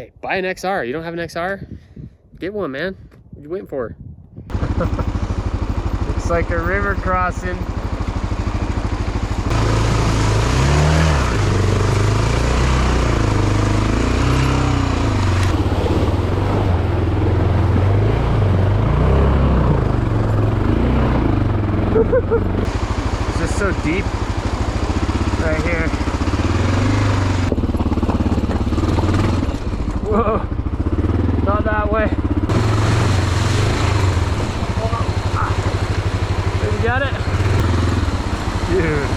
Hey, buy an XR. You don't have an XR? Get one, man. What are you waiting for? Looks like a river crossing. It's just so deep right here. Whoa, not that way. You got it? Dude.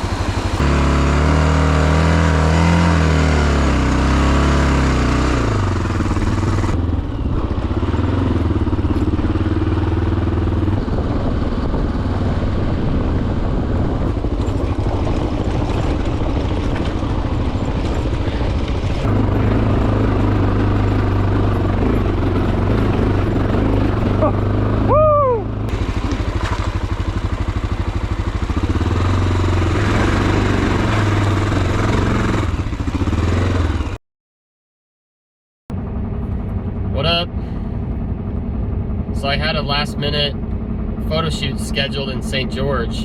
What up? So I had a last minute photo shoot scheduled in St. George,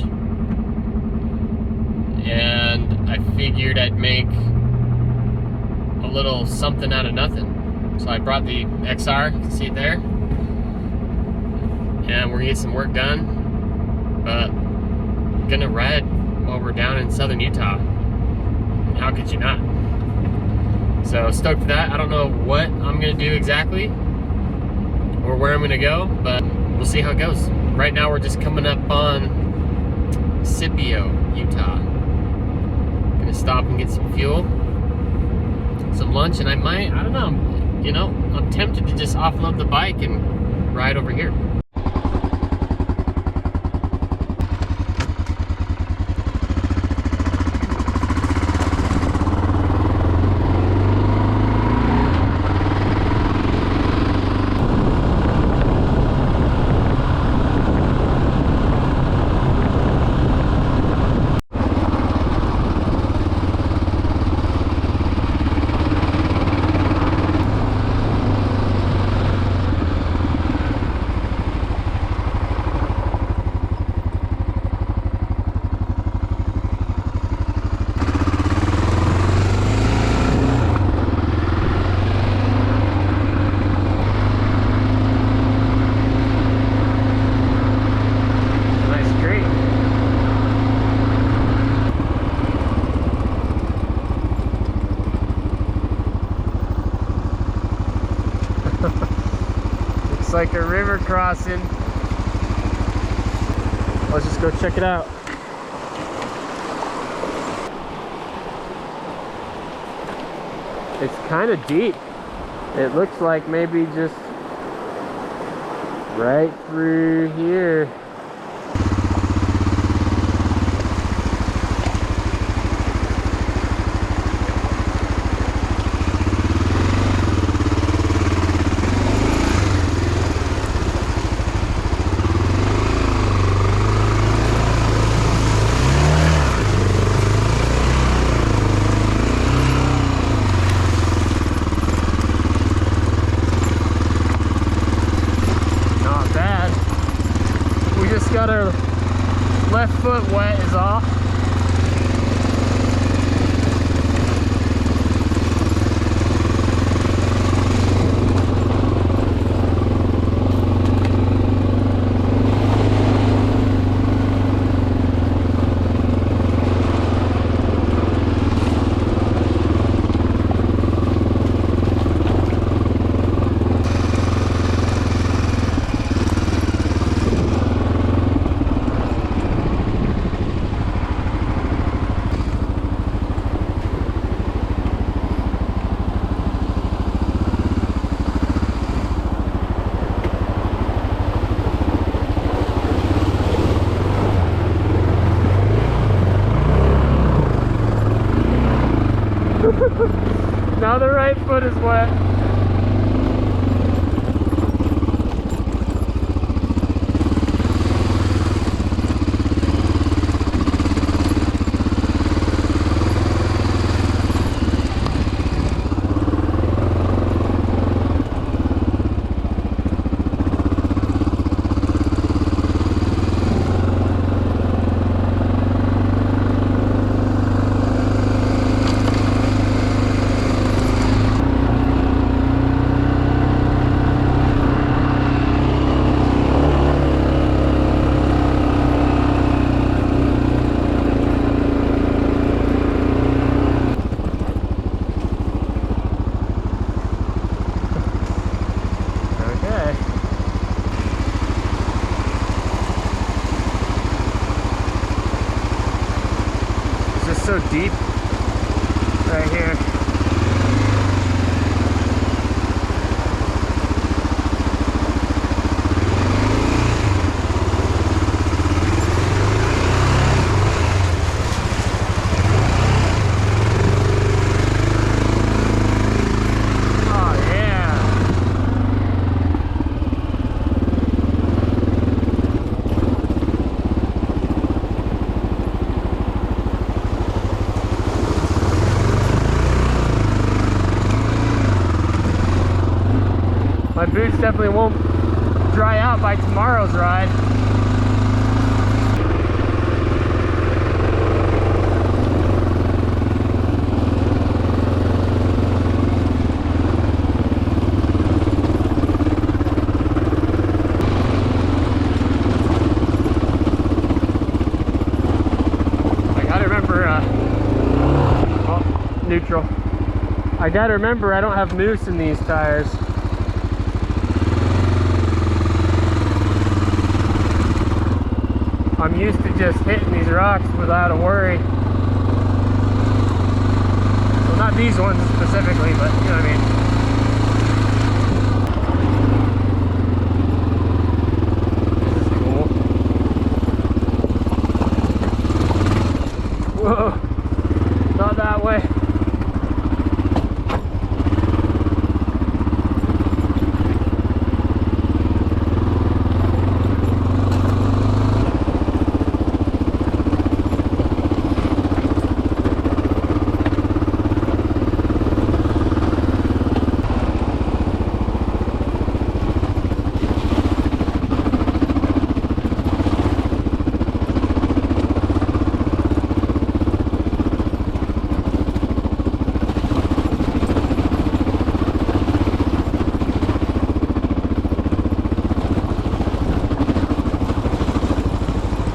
and I figured I'd make a little something out of nothing. So I brought the XR, you can see it there, and we're gonna get some work done, but I'm gonna ride while we're down in southern Utah. How could you not? So stoked for that. I don't know what I'm gonna do exactly or where I'm gonna go, but we'll see how it goes. Right now we're just coming up on Scipio, Utah. Gonna stop and get some fuel, some lunch, and I don't know, you know, I'm tempted to just offload the bike and ride over here. Looks like a river crossing. Let's just go check it out. It's kind of deep. It looks like maybe just right through here. Got our left foot wet is off. Now the right foot is wet. deep right here. My boots definitely won't dry out by tomorrow's ride. I gotta remember, oh, neutral. I gotta remember I don't have mousse in these tires. I'm used to just hitting these rocks without a worry. Well, not these ones specifically, but you know what I mean. This is cool. Whoa, not that way.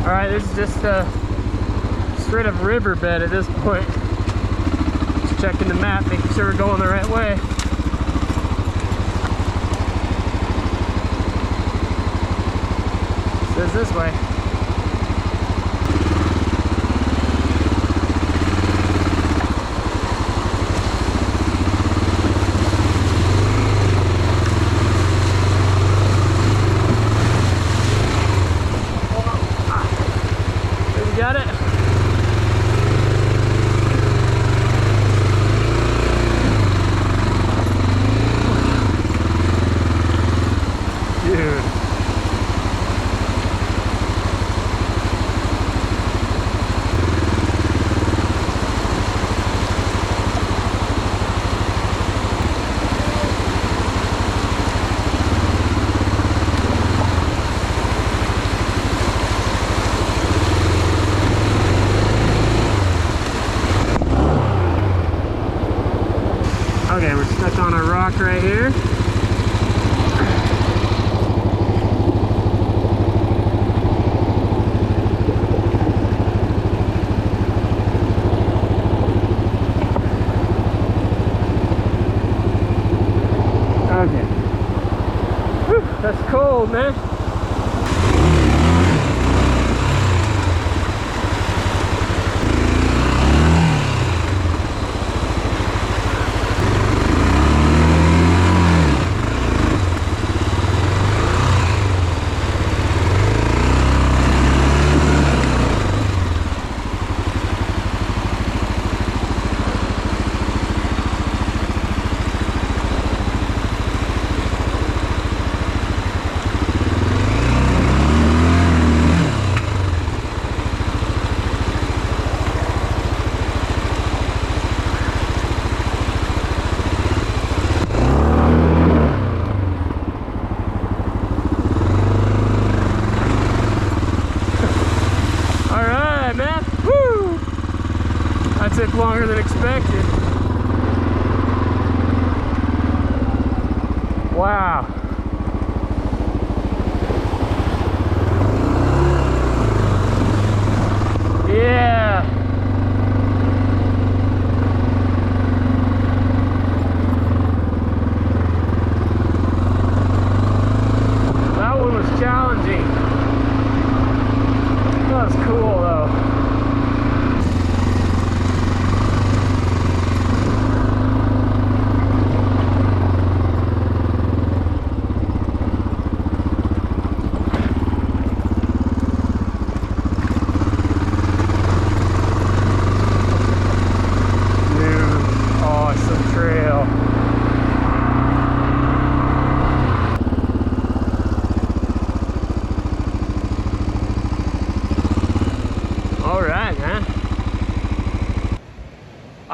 Alright, this is just a straight up riverbed at this point. Just checking the map, making sure we're going the right way. It says this way. Got it? Dude. Okay, we're stuck on a rock right here. Okay. Whew, that's cold, man. Took longer than expected. Wow. Yeah. That one was challenging. That was cool though.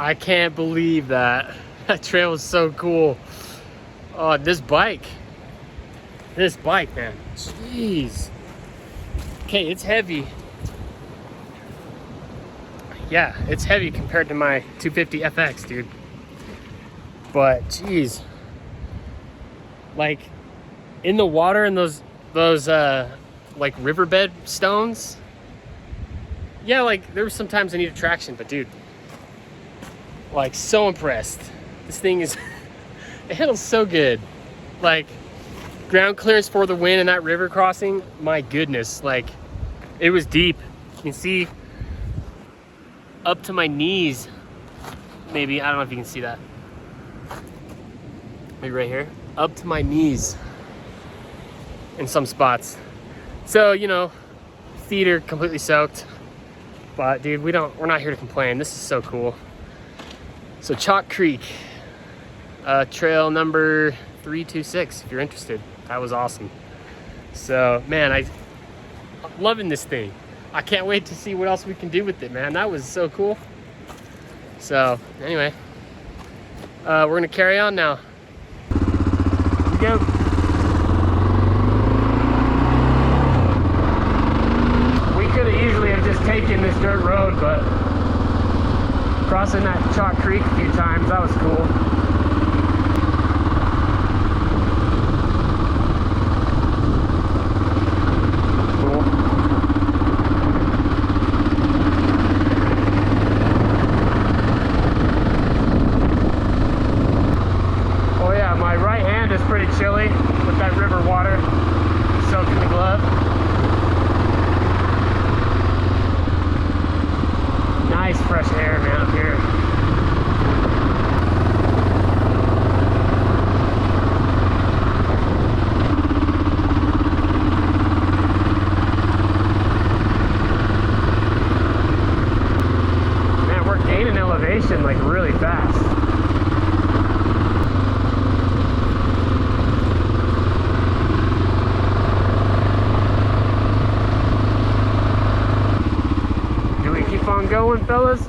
I can't believe that. That trail was so cool. Oh, this bike, man, jeez. Okay, it's heavy. Yeah, it's heavy compared to my 250 FX, dude. But geez, like in the water and those like riverbed stones. Yeah, like there were some times I needed traction, but dude, like so impressed. This thing is, it handles so good. Like ground clearance for the win in that river crossing. My goodness, like it was deep. You can see up to my knees, maybe. I don't know if you can see that. Maybe right here, up to my knees in some spots. So, you know, feet are completely soaked, but dude, we're not here to complain. This is so cool. So Chalk Creek, trail number 326, if you're interested. That was awesome. So, man, I'm loving this thing. I can't wait to see what else we can do with it, man. That was so cool. So, anyway, we're gonna carry on now. Here we go. We could have easily have just taken this dirt road, but crossing that Chalk Creek a few times, that was cool. Chilly with that river water soaking the glove. Nice fresh air, man, up here. Man, we're gaining elevation like really fast. Going, fellas.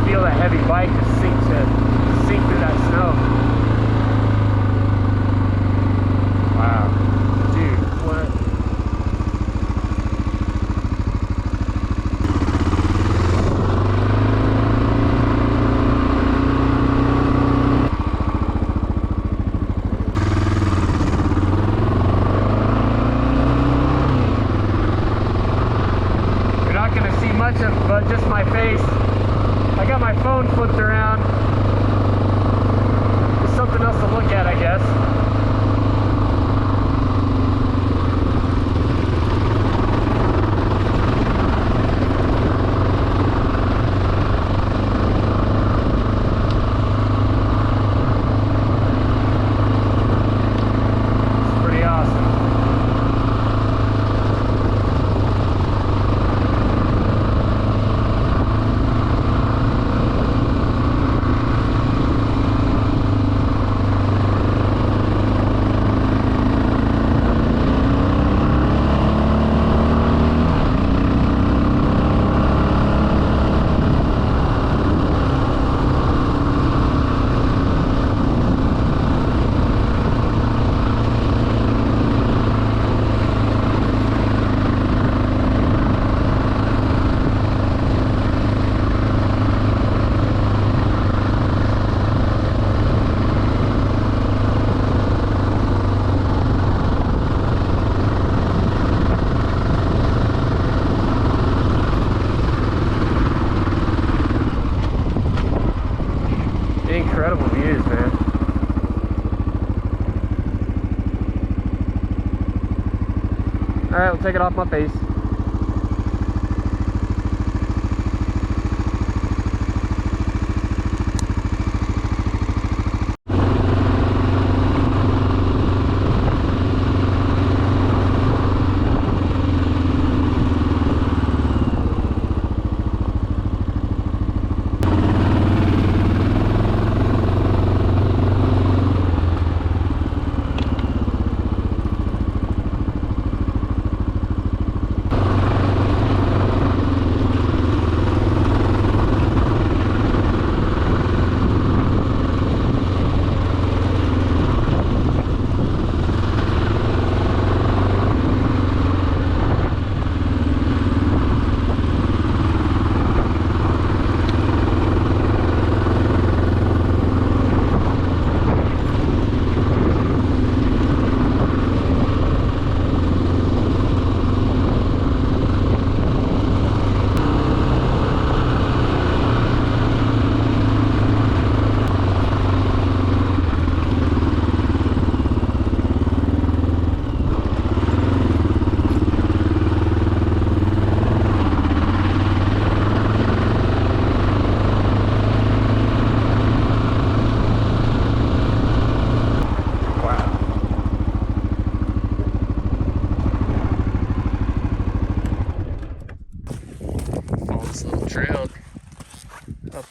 Feel that heavy bike just sink through that snow. Wow. Dude, what? You're not going to see much of but just my face. I got my phone flipped around. Something else to look at, I guess. It's pretty awesome. Incredible views, man. Alright, we'll take it off my face.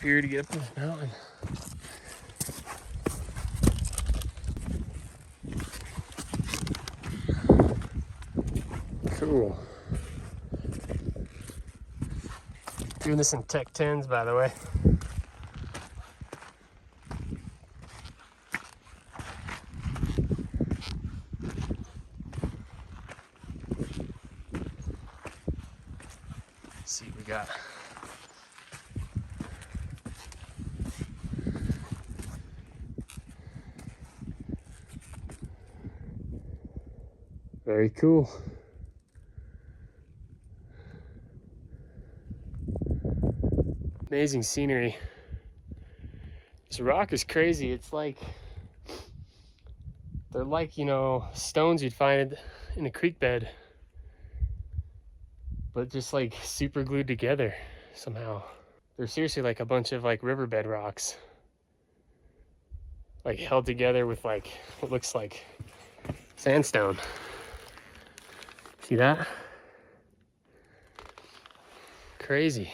here to get up this mountain. Cool. Doing this in Tech 10s, by the way. Let's see what we got. Very cool. Amazing scenery. This rock is crazy. It's like, they're like, you know, stones you'd find in a creek bed, but just like super glued together somehow. They're seriously like a bunch of like riverbed rocks, like held together with like what looks like sandstone. See that? Crazy.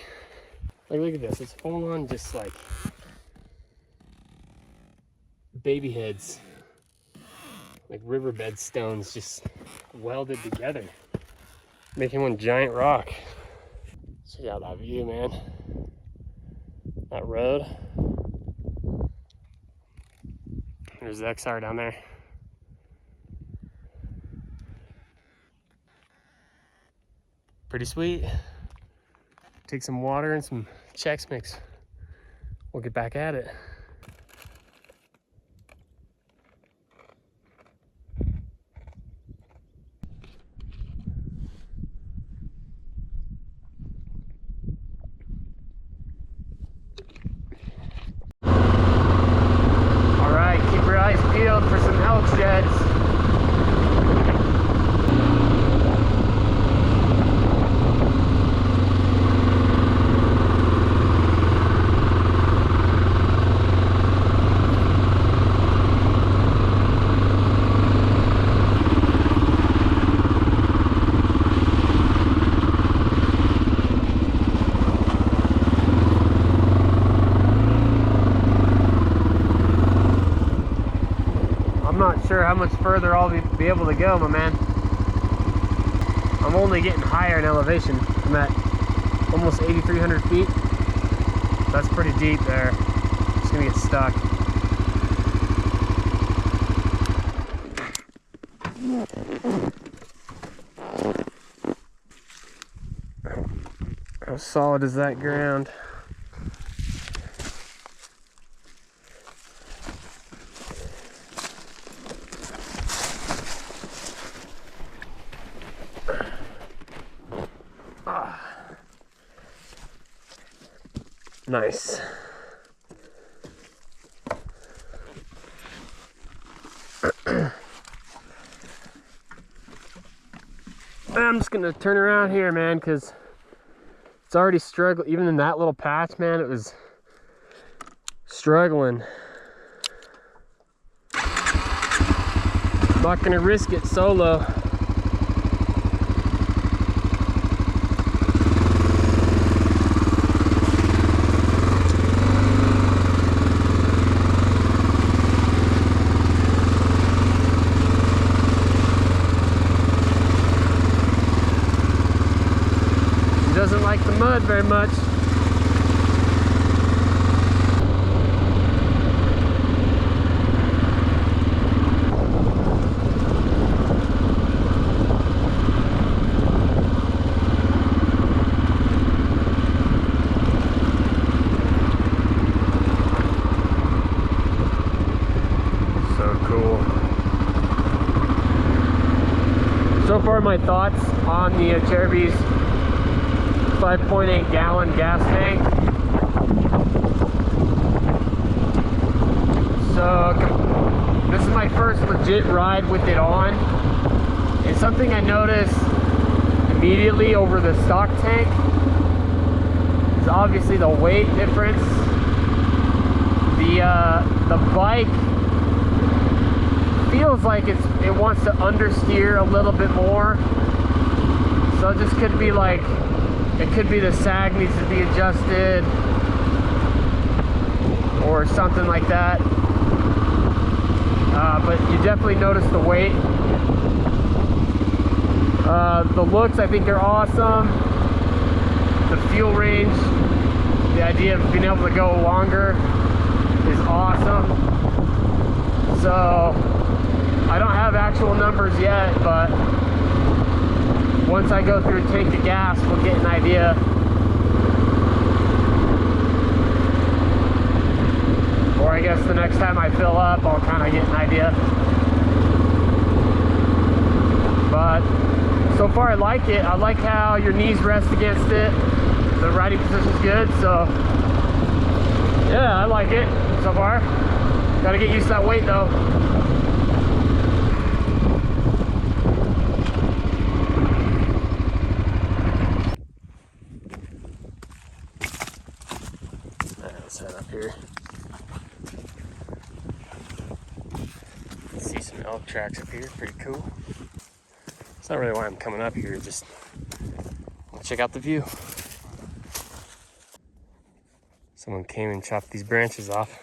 Like, look at this. It's full on just like baby heads, like riverbed stones just welded together, making one giant rock. Check out that view, man. That road. There's the XR down there. Pretty sweet. Take some water and some Chex Mix. We'll get back at it. All right, keep your eyes peeled for some elk sheds. Sure how much further I'll be able to go, my man. I'm only getting higher in elevation. I'm at almost 8,300 feet. That's pretty deep there. Just gonna get stuck. How solid is that ground? Nice. I'm just gonna turn around here, man, because it's already struggling. Even in that little patch, man, it was struggling. I'm not gonna risk it solo. Doesn't like the mud very much. So cool. So far, my thoughts on the Cherubi's 5.8 gallon gas tank. So this is my first legit ride with it on, and something I noticed immediately over the stock tank is obviously the weight difference. The bike feels like it wants to understeer a little bit more, so this could be like, it could be the sag needs to be adjusted. or something like that. But you definitely notice the weight. The looks, I think, are awesome. The fuel range, the idea of being able to go longer is awesome. So I don't have actual numbers yet, but once I go through a tank of gas, we'll get an idea. Or I guess the next time I fill up, I'll kind of get an idea. But so far I like it. I like how your knees rest against it. The riding position's good, so yeah, I like it so far. Gotta get used to that weight though. Let's head up here. See some elk tracks up here, pretty cool. It's not really why I'm coming up here, just want to check out the view. Someone came and chopped these branches off.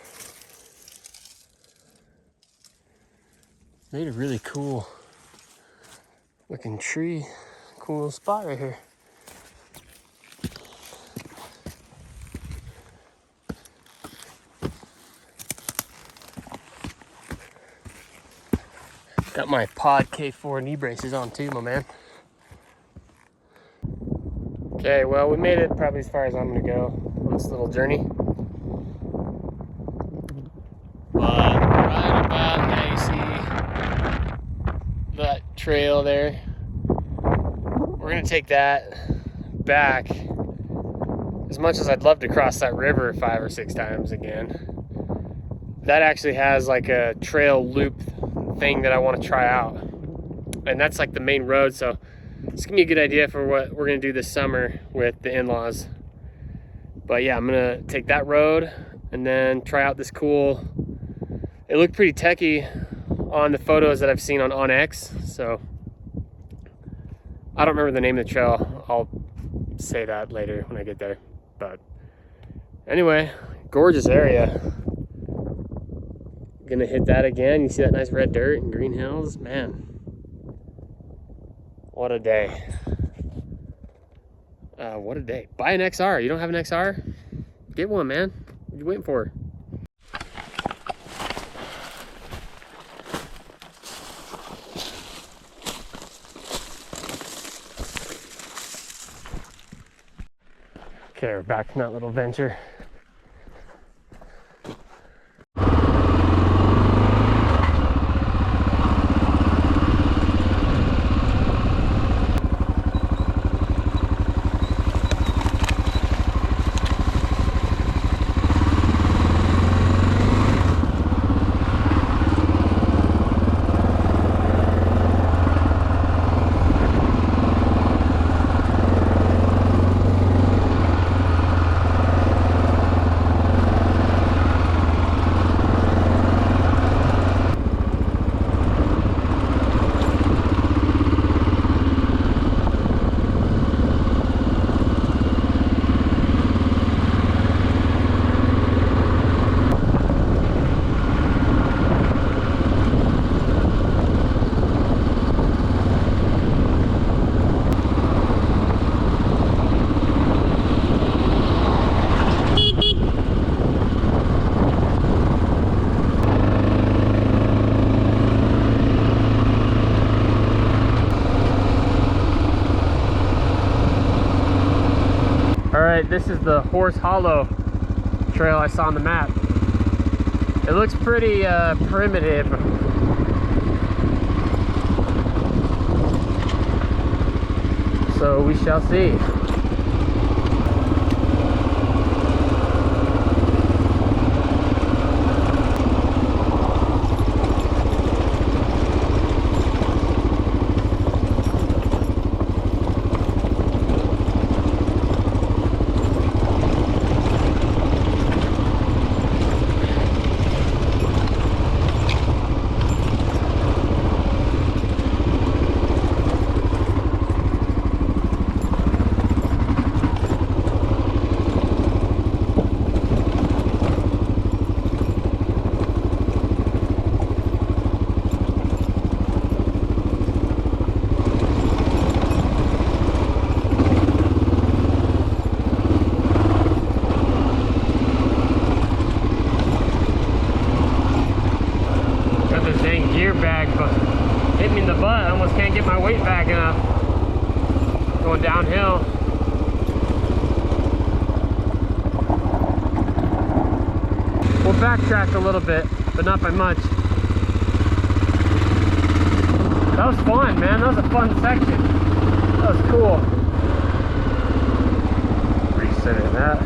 Made a really cool looking tree. Cool little spot right here. Got my Pod K4 knee braces on too, my man. Okay, well, we made it probably as far as I'm gonna go on this little journey. But right about now, you see that trail there. We're gonna take that back. As much as I'd love to cross that river 5 or 6 times again, that actually has like a trail loop thing that I want to try out, and that's like the main road, so it's gonna be a good idea for what we're gonna do this summer with the in-laws. But yeah, I'm gonna take that road and then try out this cool, it looked pretty techy on the photos that I've seen on OnX, so I don't remember the name of the trail. I'll say that later when I get there. But anyway, gorgeous area. Gonna hit that again. You see that nice red dirt and green hills? Man, what a day. What a day. Buy an XR. You don't have an XR? Get one, man. What are you waiting for? Okay, we're back from that little venture. This is the Horse Hollow trail I saw on the map. It looks pretty primitive. So we shall see. Going downhill. We'll backtrack a little bit, but not by much. That was fun, man. That was a fun section. That was cool. Recenter that.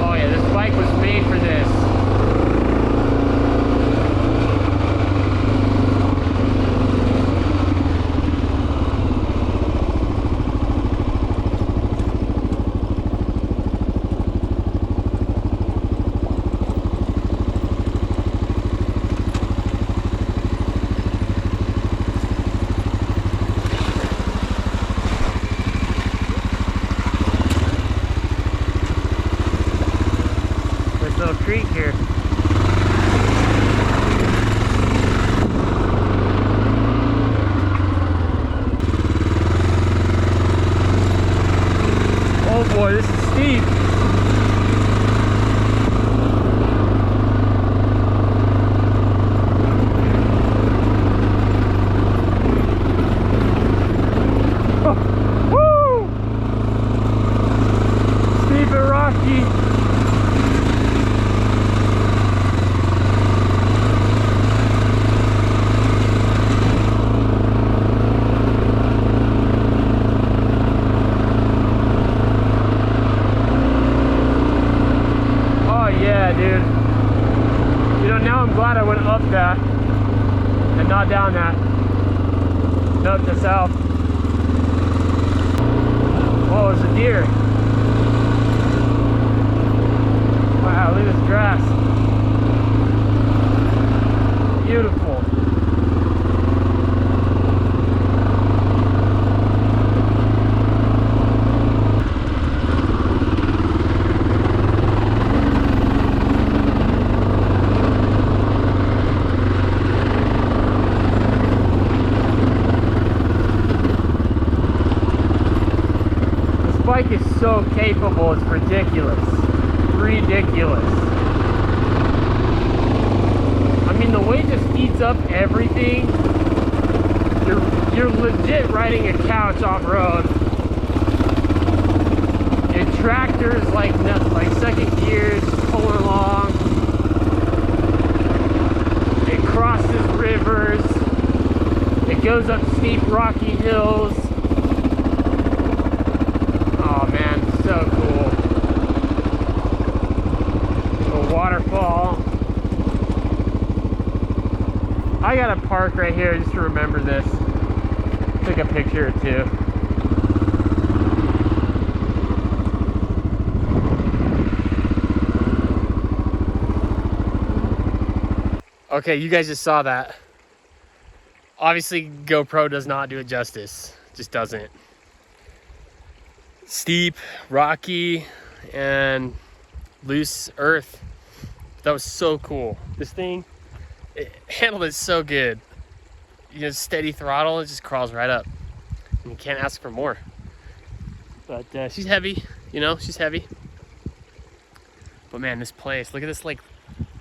Oh yeah, this bike was made for this. Little creek here. Oh boy, this is steep. Oh, woo! Steep and rocky. Dude, you know, now I'm glad I went up that and not down that. Nope, to south. Whoa, there's a deer. Wow, look at this grass. Beautiful. Bike is so capable, it's ridiculous. Ridiculous. I mean, the way it just eats up everything. You're legit riding a couch off-road. Your tractor's like second gears, pulling along. It crosses rivers. It goes up steep rocky hills. Oh man, so cool. A waterfall. I gotta park right here just to remember this. Take a picture or two. Okay, you guys just saw that. Obviously, GoPro does not do it justice. Just doesn't. Steep, rocky, and loose earth. That was so cool. This thing, it handled it so good. You know, steady throttle, it just crawls right up. And you can't ask for more. But she's heavy, you know, she's heavy. But man, this place, look at this like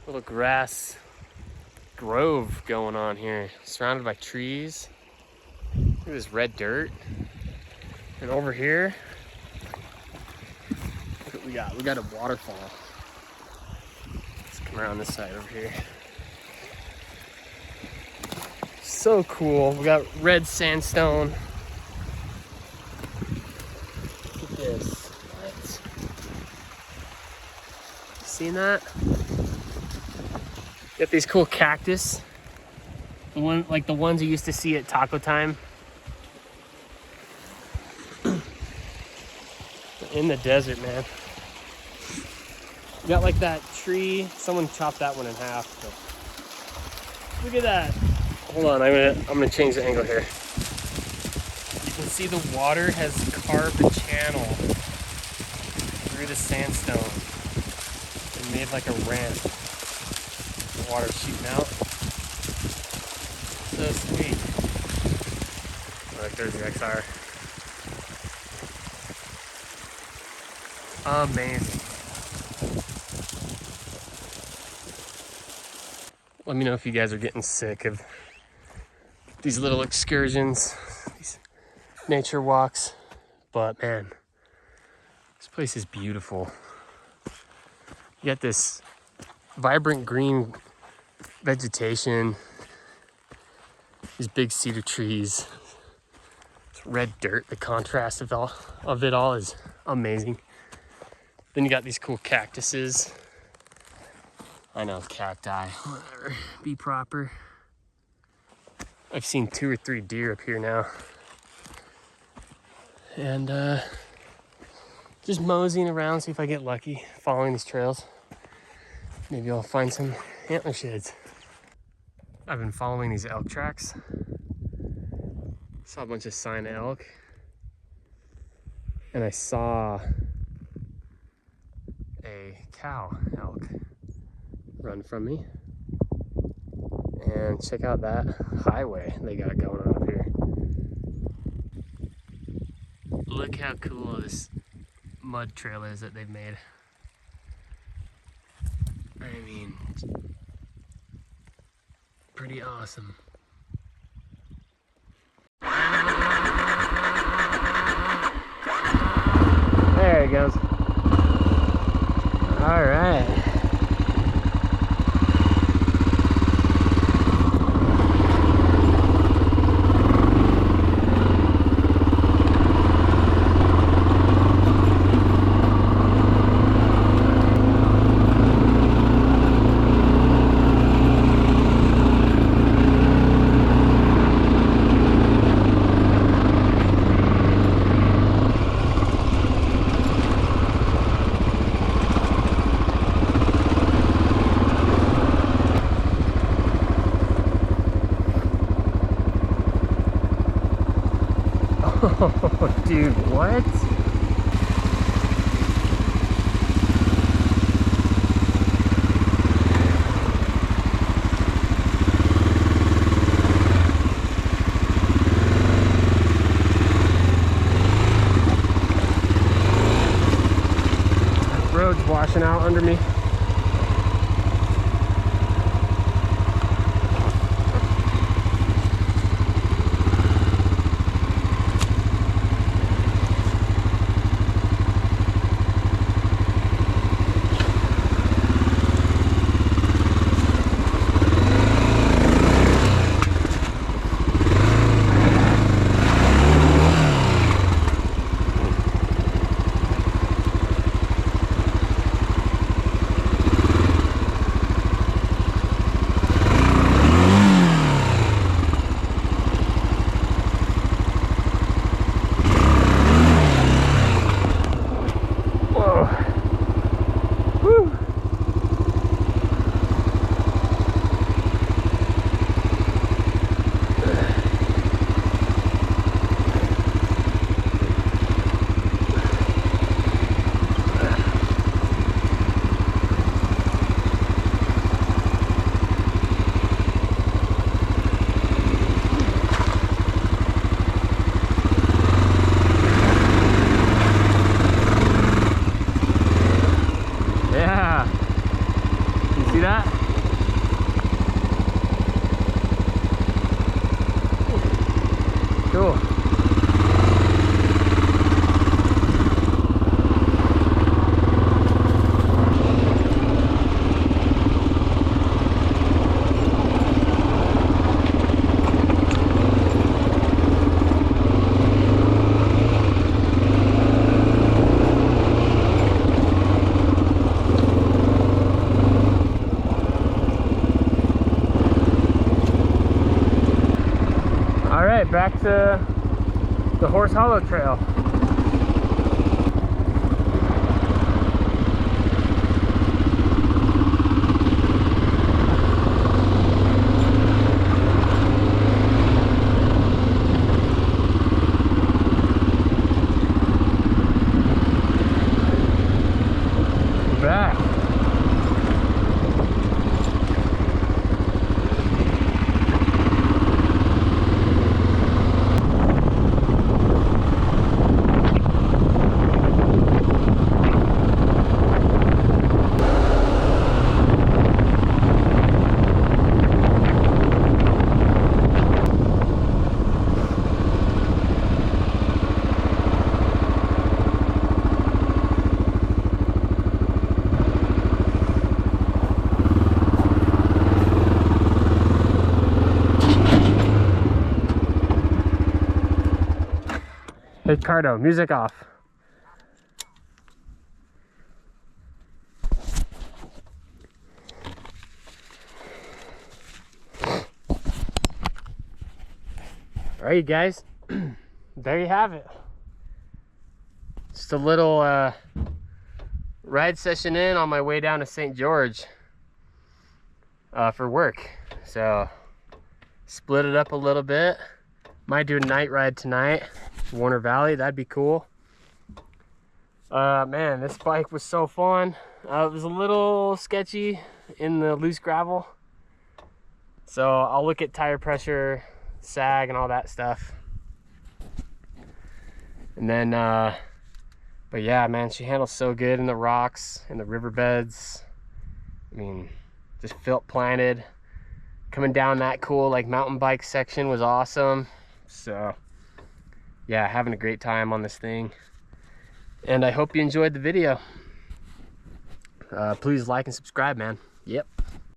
little grass grove going on here, surrounded by trees. Look at this red dirt. And over here, look what we got. We got a waterfall. Let's come around this side over here. So cool. We got red sandstone. Look at this. What? Seen that? Got these cool cactus. The one, like the ones you used to see at Taco Time. In the desert, man. We got like that tree. Someone chopped that one in half. But look at that. Hold on, I'm gonna change the angle here. You can see the water has carved a channel through the sandstone and made like a ramp. The water's shooting out. So sweet. Look, there's the XR. Amazing. Let me know if you guys are getting sick of these little excursions, these nature walks. But man, this place is beautiful. You got this vibrant green vegetation, these big cedar trees, this red dirt. The contrast of it all is amazing. Then you got these cool cactuses. I know, cacti, whatever, be proper. I've seen 2 or 3 deer up here now. And just moseying around, see if I get lucky, following these trails. Maybe I'll find some antler sheds. I've been following these elk tracks. Saw a bunch of sign elk. And I saw a cow elk run from me. And check out that highway they got going on up here. Look how cool this mud trail is that they've made. I mean, pretty awesome. There he goes. All right. Oh, dude, what? Road's washing out under me. Cool. All right, back to the Horse Hollow Trail. We're back. Hey Cardo, music off. All right, you guys, there you have it. Just a little ride session in on my way down to St. George for work. So split it up a little bit. Might do a night ride tonight, Warner Valley. That'd be cool. Man, this bike was so fun. It was a little sketchy in the loose gravel, so I'll look at tire pressure, sag, and all that stuff. And then but yeah, man, she handles so good in the rocks, in the riverbeds. I mean, just felt planted. Coming down that cool like mountain bike section was awesome. So yeah, having a great time on this thing. And I hope you enjoyed the video. Please like and subscribe, man. Yep.